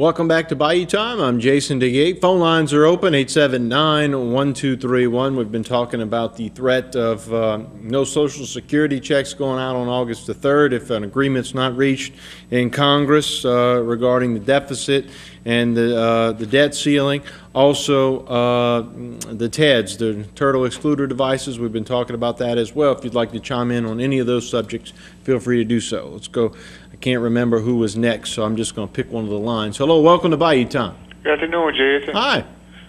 Welcome back to Bayou Time. I'm Jason Dagate. Phone lines are open, 879-1231. We've been talking about the threat of no Social Security checks going out on August the 3rd if an agreement's not reached in Congress regarding the deficit and the debt ceiling. Also, the TEDs, the turtle excluder devices, we've been talking about that as well. If you'd like to chime in on any of those subjects, feel free to do so. Let's go. I can't remember who was next, so I'm just going to pick one of the lines. Hello, welcome to Bayou Time. Good afternoon, Jason. Hi.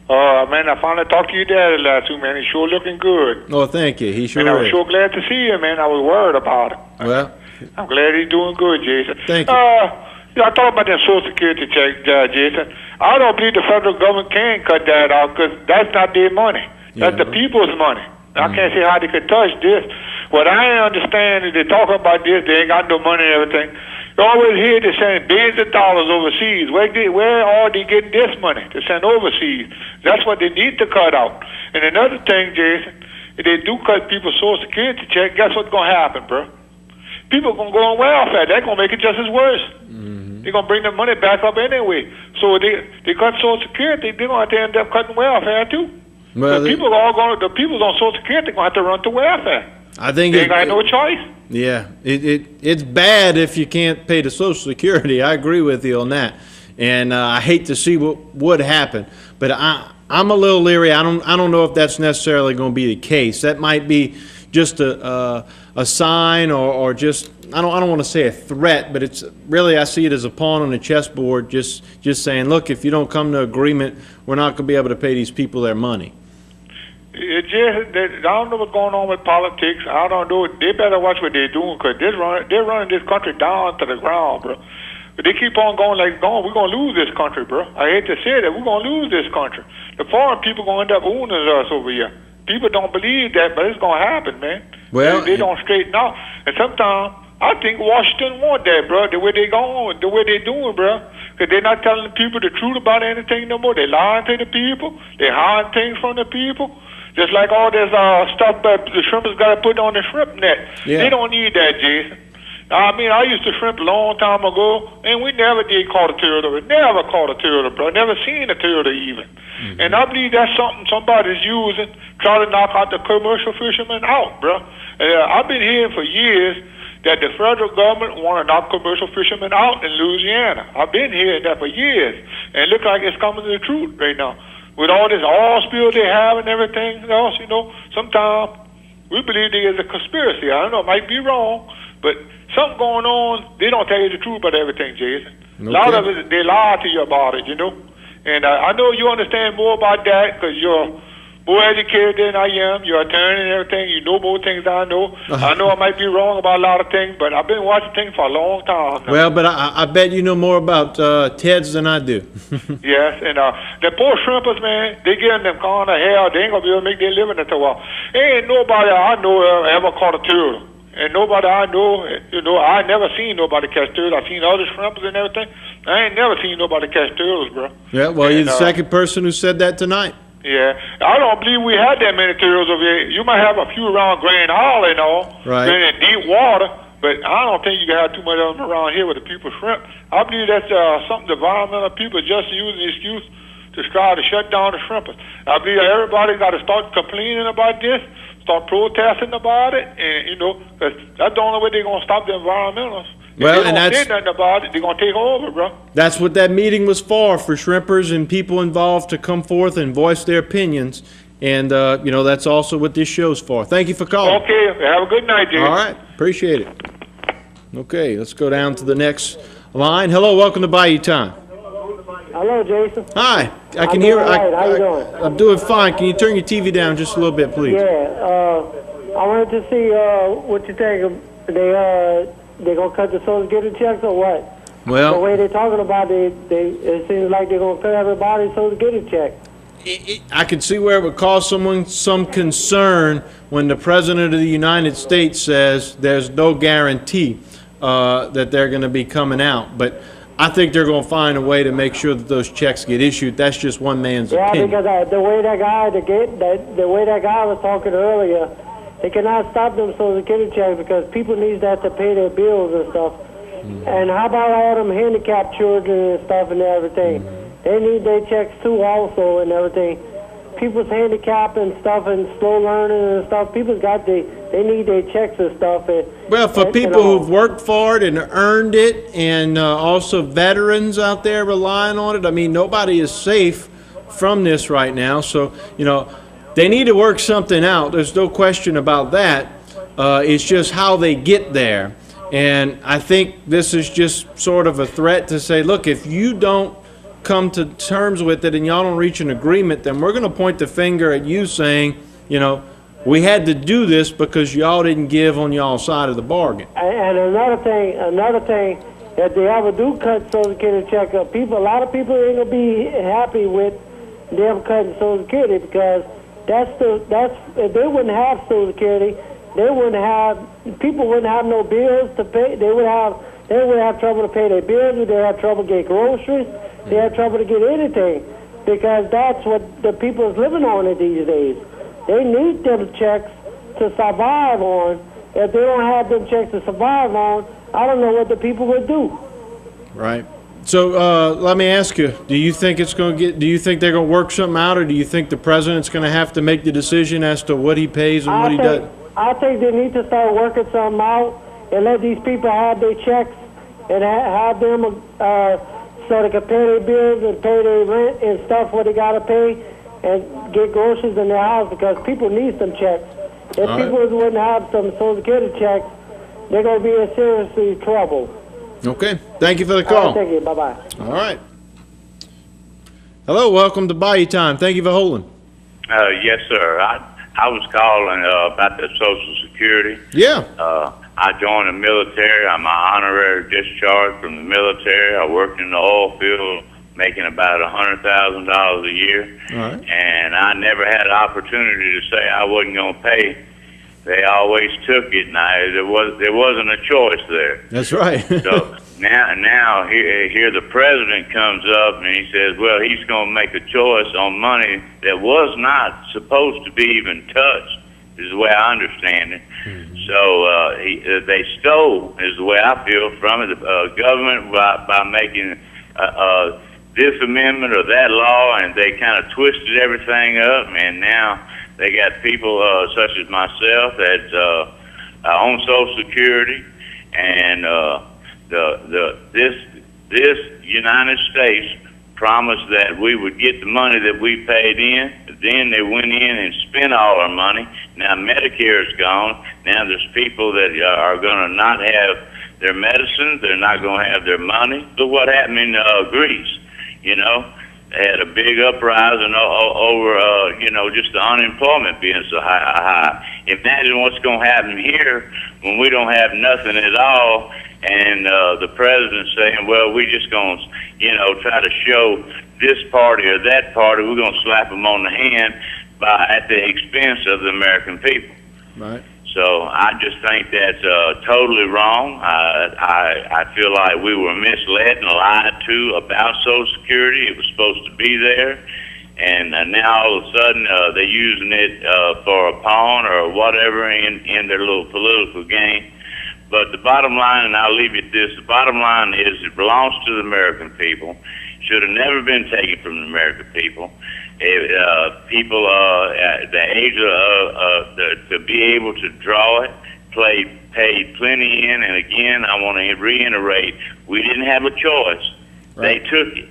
Man, I finally talked to your daddy last week, man. He's sure looking good. Oh, thank you. He sure is. And I was sure glad to see him, man. I was worried about him. Well, I'm glad he's doing good, Jason. Thank you. I talked about that Social Security check, Jason. I don't believe the federal government can cut that out because that's not their money. That's the people's money. I can't see how they could touch this. What I understand is they're talking about this. They ain't got no money and everything. You always hear they sending billions of dollars overseas. Where are they getting this money to send overseas? That's what they need to cut out. And another thing, Jason, if they do cut people's Social Security check, guess what's going to happen, bro? People are going to go on welfare. They're going to make it just as worse. They're going to bring the money back up anyway. So they cut Social Security, they're going to have to end up cutting welfare too. Well, the people on Social Security are going to have to run to welfare. I think they ain't got no choice. Yeah, it's bad if you can't pay the Social Security. I agree with you on that, and I hate to see what would happen. But I'm a little leery. I don't know if that's necessarily going to be the case. That might be just a sign or just I don't want to say a threat, but it's really I see it as a pawn on the chessboard. Just saying, look, if you don't come to agreement, we're not going to be able to pay these people their money. I don't know what's going on with politics. I don't know. They better watch what they're doing because they're running this country down to the ground, bro. But they keep on going we're going to lose this country, bro. I hate to say that. We're going to lose this country. The foreign people are going to end up owning us over here. People don't believe that, but it's going to happen, man. Well, they don't straighten out. And sometimes I think Washington want that, bro, the way they going, the way they doing, bro. Because they're not telling the people the truth about anything no more. They lying to the people. They hiding things from the people. Just like all this stuff that the shrimpers got to put on the shrimp net. Yeah. They don't need that, Jason. I mean, I used to shrimp a long time ago, and we never did caught a turtle. We never caught a turtle, bro. Never seen a turtle even. And I believe that's something somebody's using, trying to knock out the commercial fishermen out, bro. I've been hearing for years that the federal government want to knock commercial fishermen out in Louisiana. I've been hearing that for years, and it looks like it's coming to the truth right now. With all this oil spill they have and everything else, sometimes we believe there is a conspiracy. I don't know, it might be wrong, but something going on, they don't tell you the truth about everything, Jason. Okay. A lot of it, they lie to you about it, And I know you understand more about that because you're more educated than I am. You're an attorney and everything. You know more things than I know. I know I might be wrong about a lot of things, but I've been watching things for a long time now. Well, but I bet you know more about TEDs than I do. Yes, and the poor shrimpers, man, they getting them kind of hell. They ain't going to be able to make their living at a while. Ain't nobody I know ever caught a turtle. And nobody I know, I never seen nobody catch turtles. I've seen other shrimpers and everything. I ain't never seen nobody catch turtles, bro. Yeah, well, you're the second person who said that tonight. Yeah, I don't believe we had that many turtles over here. You might have a few around Grand Isle and all, right, in deep water, but I don't think you can have too much of them around here with the people shrimp. I believe that's something the environmental people just using the excuse to try to shut down the shrimpers. I believe everybody got to start complaining about this, start protesting about it, and, cause that's the only way they're going to stop the environmentalists. Well, and that's say nothing about it. They're gonna take over, bro. That's what that meeting was for shrimpers and people involved to come forth and voice their opinions. And that's also what this show's for. Thank you for calling. Okay, have a good night, Jason. All right, appreciate it. Okay, let's go down to the next line. Hello, welcome to Bayou Time. Hello, Jason. Hi, I can hear. Right. How you doing? I'm doing fine. Can you turn your TV down just a little bit, please? Yeah, I wanted to see what you think. They gonna cut the Social Security checks or what? Well, the way they're talking about it seems like they're gonna cut everybody's Social Security check. I can see where it would cause someone some concern when the President of the United States says there's no guarantee that they're going to be coming out. But I think they're going to find a way to make sure that those checks get issued. That's just one man's opinion. Yeah, because the way that guy was talking earlier, they cannot stop them Social Security checks because people need that to pay their bills and stuff. And how about all them handicapped children and stuff and everything? They need their checks too also and everything. People's handicap and stuff and slow learning and stuff, they need their checks and stuff. Well, for people who've worked for it and earned it, and also veterans out there relying on it, I mean, nobody is safe from this right now. So, they need to work something out. There's no question about that. It's just how they get there. And I think this is just sort of a threat to say, look, if you don't come to terms with it and y'all don't reach an agreement, then we're going to point the finger at you saying, we had to do this because y'all didn't give on y'all side of the bargain. And another thing, if they ever do cut Social Security check, a lot of people ain't gonna be happy with them cutting Social Security, because if they wouldn't have Social Security, people wouldn't have no bills to pay. They would have trouble to pay their bills. They have trouble to get groceries. They have trouble to get anything, because that's what the people is living on these days. They need them checks to survive on. If they don't have them checks to survive on, I don't know what the people would do. Right. So let me ask you: do you think they're going to work something out, or do you think the president's going to have to make the decision as to what he pays and what he doesn't? I think they need to start working something out and let these people have their checks and have them so they can pay their bills and pay their rent and stuff what they got to pay and get groceries in their house, because people need some checks. If people wouldn't have some Social Security checks, they're going to be in serious trouble. Okay. Thank you for the call. Thank you. Bye-bye. All right. Hello. Welcome to Bayou Time. Thank you for holding. Yes, sir. I was calling about the Social Security. Yeah. I joined the military. I'm an honorary discharge from the military. I worked in the oil field, making about $100,000 a year. All right. And I never had an opportunity to say I wasn't going to pay. They always took it, and there wasn't a choice there. That's right. So now here the president comes up and he says, well, he's going to make a choice on money that was not supposed to be even touched, is the way I understand it. Mm-hmm. So they stole, is the way I feel, from it, the government by making this amendment or that law, and they kind of twisted everything up, and now they got people such as myself that own Social Security, and this United States promised that we would get the money that we paid in. Then they went in and spent all our money. Now Medicare's gone. Now there's people that are going to not have their medicines. They're not going to have their money. Look what happened in Greece. They had a big uprising over, just the unemployment being so high. Imagine what's going to happen here when we don't have nothing at all, and the president saying, well, we're just going to, try to show this party or that party. We're going to slap them on the hand at the expense of the American people. Right. So I just think that's totally wrong. I feel like we were misled and lied to about Social Security. It was supposed to be there, and now all of a sudden they're using it for a pawn or whatever in their little political game. But the bottom line, and I'll leave you at this, the bottom line is it belongs to the American people. Should have never been taken from the American people. People at the age to be able to draw it, paid plenty in, and again, I want to reiterate, we didn't have a choice. Right. They took it.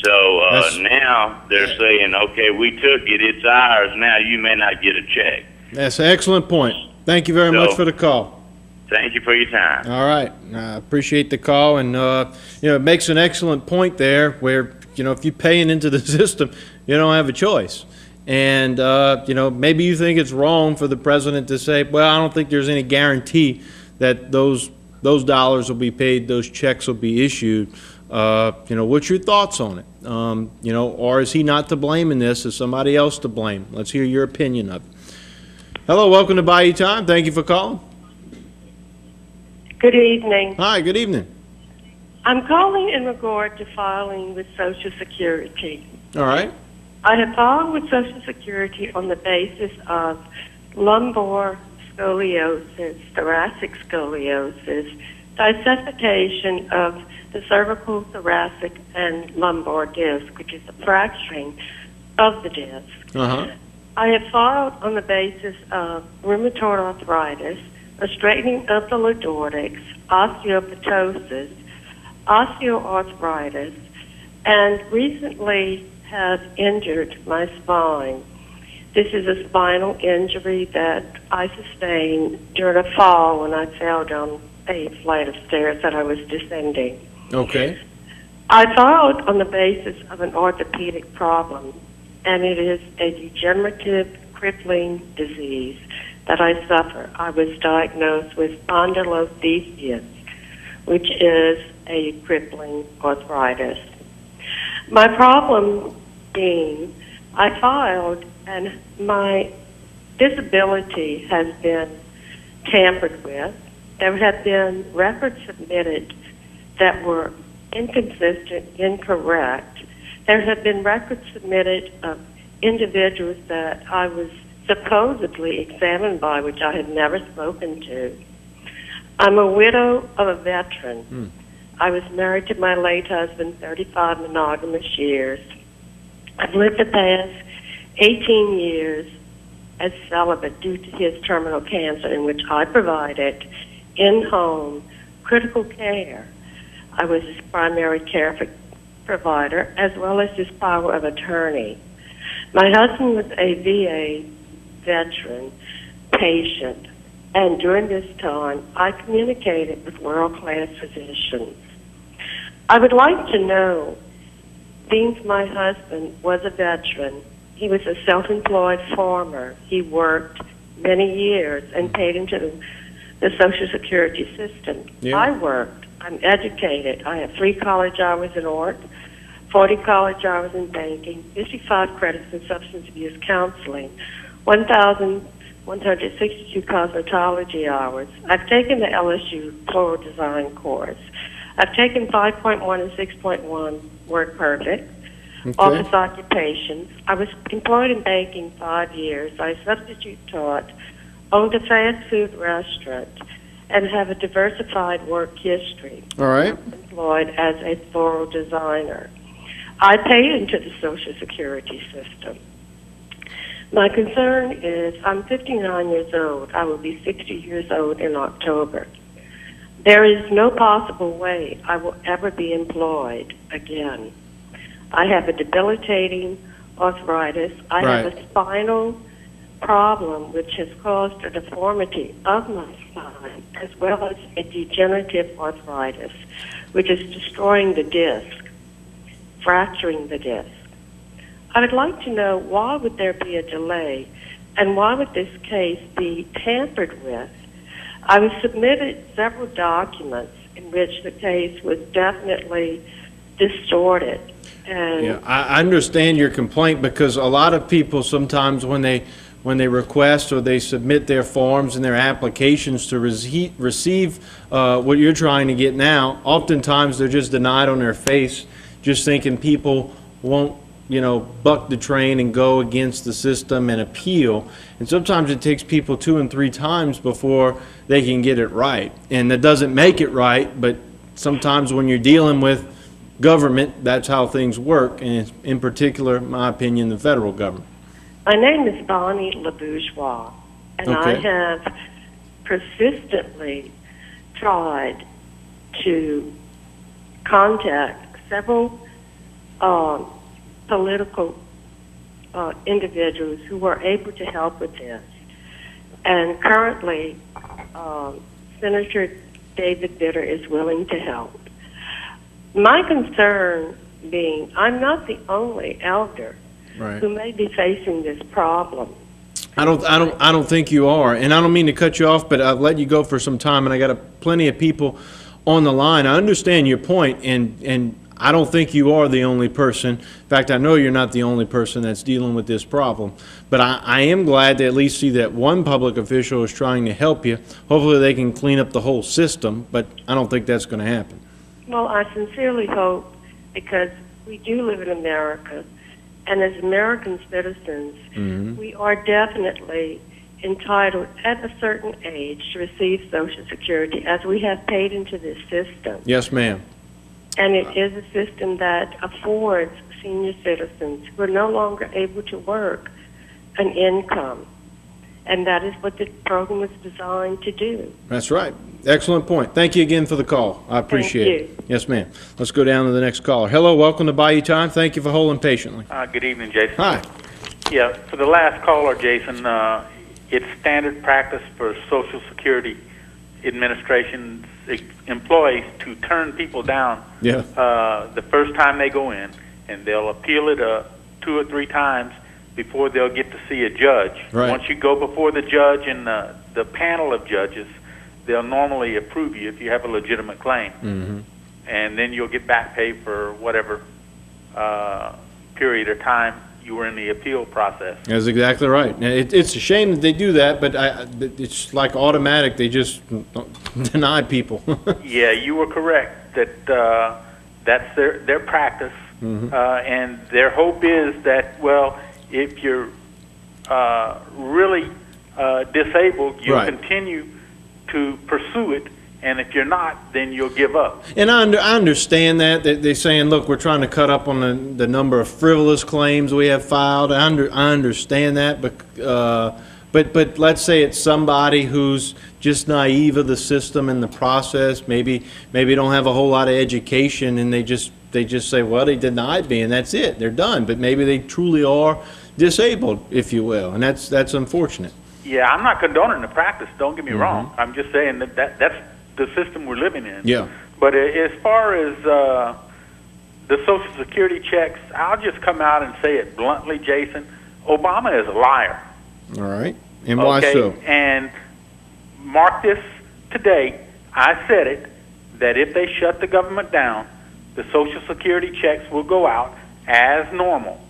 So now they're saying, okay, we took it, it's ours, now you may not get a check. That's an excellent point. Thank you very much for the call. Thank you for your time. All right. I appreciate the call, and it makes an excellent point there where, if you're paying into the system, you don't have a choice. And, maybe you think it's wrong for the president to say, well, I don't think there's any guarantee that those dollars will be paid, those checks will be issued. What's your thoughts on it? Or is he not to blame in this? Is somebody else to blame? Let's hear your opinion of it. Hello, welcome to Bayou Time. Thank you for calling. Good evening. Hi, good evening. I'm calling in regard to filing with Social Security. All right. I have filed with Social Security on the basis of lumbar scoliosis, thoracic scoliosis, dissection of the cervical, thoracic, and lumbar disc, which is a fracturing of the disc. I have filed on the basis of rheumatoid arthritis, a straightening of the lordotics, osteoporosis, osteoarthritis, and recently have injured my spine. This is a spinal injury that I sustained during a fall when I fell down a flight of stairs that I was descending. Okay. I filed on the basis of an orthopedic problem, and it is a degenerative, crippling disease that I suffer. I was diagnosed with spondylolisthesis, which is a crippling arthritis. My problem being, I filed and my disability has been tampered with. There have been records submitted that were inconsistent, incorrect. There have been records submitted of individuals that I was supposedly examined by, which I had never spoken to. I'm a widow of a veteran. I was married to my late husband 35 monogamous years. I've lived the past 18 years as celibate due to his terminal cancer, in which I provided in-home critical care. I was his primary care provider as well as his power of attorney. My husband was a VA veteran patient, and during this time I communicated with world-class physicians. I would like to know, being my husband was a veteran, he was a self-employed farmer. He worked many years and paid into the Social Security system. Yeah. I worked. I'm educated. I have 3 college hours in art, 40 college hours in banking, 55 credits in substance abuse counseling, 1,162 cosmetology hours. I've taken the LSU floral design course. I've taken 5.1 and 6.1 Work Perfect. Okay. Office occupations. I was employed in banking 5 years. I substitute taught, owned a fast food restaurant, and have a diversified work history. All right. Employed as a floral designer. I pay into the Social Security system. My concern is I'm 59 years old. I will be 60 years old in October. There is no possible way I will ever be employed again. I have a debilitating arthritis. I have a spinal problem which has caused a deformity of my spine, as well as a degenerative arthritis, which is destroying the disc, fracturing the disc. I would like to know, why would there be a delay, and why would this case be tampered with? I was submitted several documents in which the case was definitely distorted. And Yeah, I understand your complaint, because a lot of people sometimes when they request or they submit their forms and their applications to receive what you're trying to get now, oftentimes they're just denied on their face, just thinking people won't, buck the train and go against the system and appeal. And sometimes it takes people 2 and 3 times before they can get it right. And that doesn't make it right, but sometimes when you're dealing with government, that's how things work, and in particular, in my opinion, the federal government. my name is Bonnie LaBourgeois, and I Okay. have persistently tried to contact several political individuals who were able to help with this. And currently, Senator David Bitter is willing to help. My concern being, I'm not the only elder Right. who may be facing this problem. I don't think you are, and I don't mean to cut you off, but I've let you go for some time, and I got plenty of people on the line. I understand your point, and I don't think you are the only person. In fact, I know you're not the only person that's dealing with this problem. But I am glad to at least see that one public official is trying to help you. Hopefully they can clean up the whole system, but I don't think that's going to happen. Well, I sincerely hope, because we do live in America, and as American citizens, we are definitely entitled at a certain age to receive Social Security, as we have paid into this system. Yes, ma'am. And it is a system that affords senior citizens who are no longer able to work an income. And that is what the program was designed to do. That's right. Excellent point. Thank you again for the call. I appreciate it. Yes, ma'am. Let's go down to the next caller. Hello, welcome to Bayou Time. Thank you for holding patiently. Good evening, Jason. Hi. Yeah, for the last caller, Jason, it's standard practice for Social Security Administration's employees to turn people down the first time they go in, and they'll appeal it 2 or 3 times before they'll get to see a judge. Right. Once you go before the judge and the panel of judges, they'll normally approve you if you have a legitimate claim. Mm-hmm. And then you'll get back pay for whatever period of time you were in the appeal process. That's exactly right. Now, it's a shame that they do that, but it's like automatic. They just deny people. Yeah, you were correct. That's their practice. Mm-hmm. And their hope is that, well, if you're really disabled, you'll Right. continue to pursue it, and if you're not, then you'll give up. And I understand that they're saying, look, we're trying to cut up on the number of frivolous claims we have filed. I understand that, but let's say it's somebody who's just naive of the system and the process. Maybe don't have a whole lot of education, and they just say, well, they denied me, and that's it. They're done. But maybe they truly are disabled, if you will, and that's unfortunate. Yeah, I'm not condoning the practice. Don't get me wrong. I'm just saying that's the system we're living in. Yeah. But as far as the Social Security checks, I'll just come out and say it bluntly, Jason. Obama is a liar. All right. And why so? And mark this today. I said it, that if they shut the government down, the Social Security checks will go out as normal,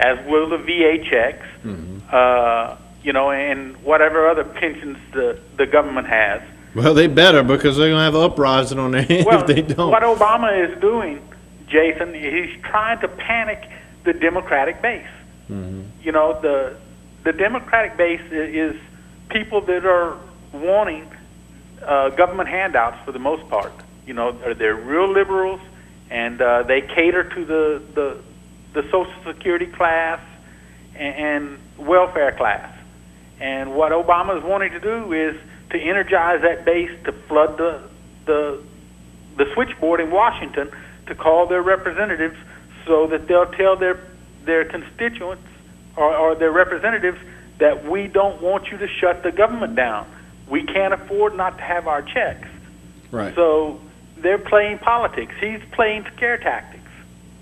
as will the VA checks, and whatever other pensions the government has. Well, they better, because they're going to have an uprising on their hands if they don't. What Obama is doing, Jason, he's trying to panic the Democratic base. Mm-hmm. You know, the Democratic base is people that are wanting government handouts for the most part. You know, they're real liberals, and they cater to the Social Security class and welfare class. And what Obama is wanting to do is to energize that base, to flood the switchboard in Washington, to call their representatives so that they'll tell their constituents or their representatives that we don't want you to shut the government down. We can't afford not to have our checks. Right. So they're playing politics. He's playing scare tactics.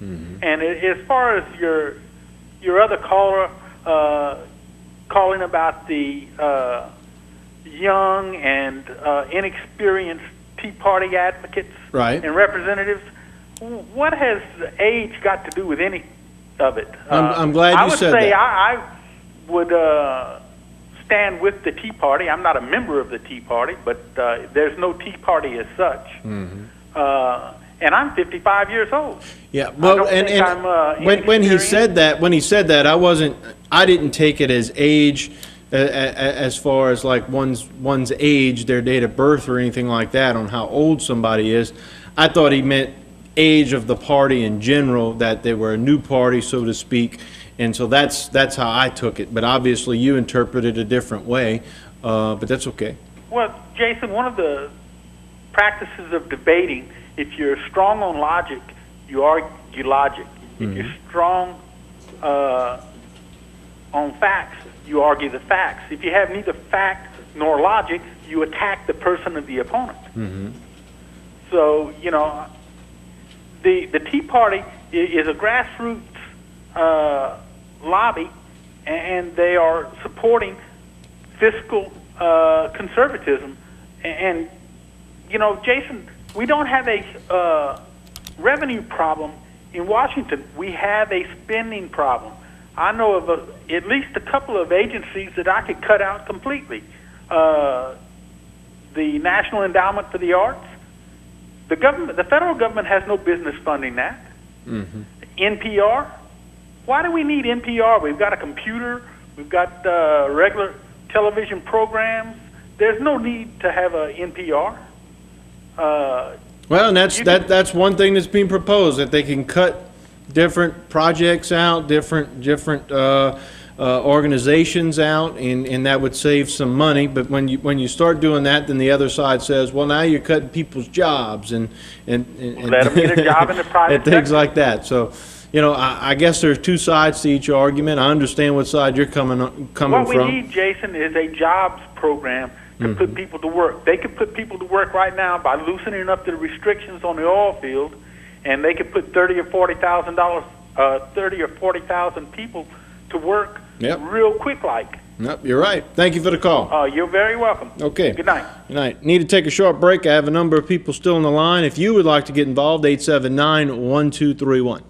Mm-hmm. And as far as your other caller calling about the young and inexperienced Tea Party advocates Right. and representatives, what has age got to do with any of it? I'm glad you said that. I would stand with the Tea Party. I'm not a member of the Tea Party, but there's no Tea Party as such. Mm-hmm. And I'm 55 years old. Yeah, well, when he said that, I didn't take it as age, as far as like one's age, their date of birth, or anything like that, on how old somebody is. I thought he meant age of the party in general, that they were a new party, so to speak, and so that's how I took it. But obviously, you interpreted it a different way, but that's okay. Well, Jason, one of the practices of debating, if you're strong on logic, you argue logic. If you're strong on facts, you argue the facts. If you have neither fact nor logic, you attack the person of the opponent. Mm-hmm. So, you know, the Tea Party is a grassroots lobby, and they are supporting fiscal conservatism. And, you know, Jason, we don't have a revenue problem in Washington. We have a spending problem. I know of at least a couple of agencies that I could cut out completely. The National Endowment for the Arts. The federal government has no business funding that. Mm-hmm. NPR. Why do we need NPR? We've got a computer. We've got regular television programs. There's no need to have a NPR. Well, and that's one thing that's being proposed, that they can cut different projects out, different organizations out, and that would save some money. But when you start doing that, then the other side says, well, now you're cutting people's jobs and let them get a job in the private and things sector. like that. So, you know, I guess there's two sides to each argument. I understand what side you're coming from. What we need, Jason, is a jobs program to put people to work. They could put people to work right now by loosening up the restrictions on the oil field, and they could put $30,000 or $40,000 people to work real quick like. Yep, you're right. Thank you for the call. You're very welcome. Okay. Good night. Good night. Need to take a short break. I have a number of people still on the line. If you would like to get involved, 879-1231.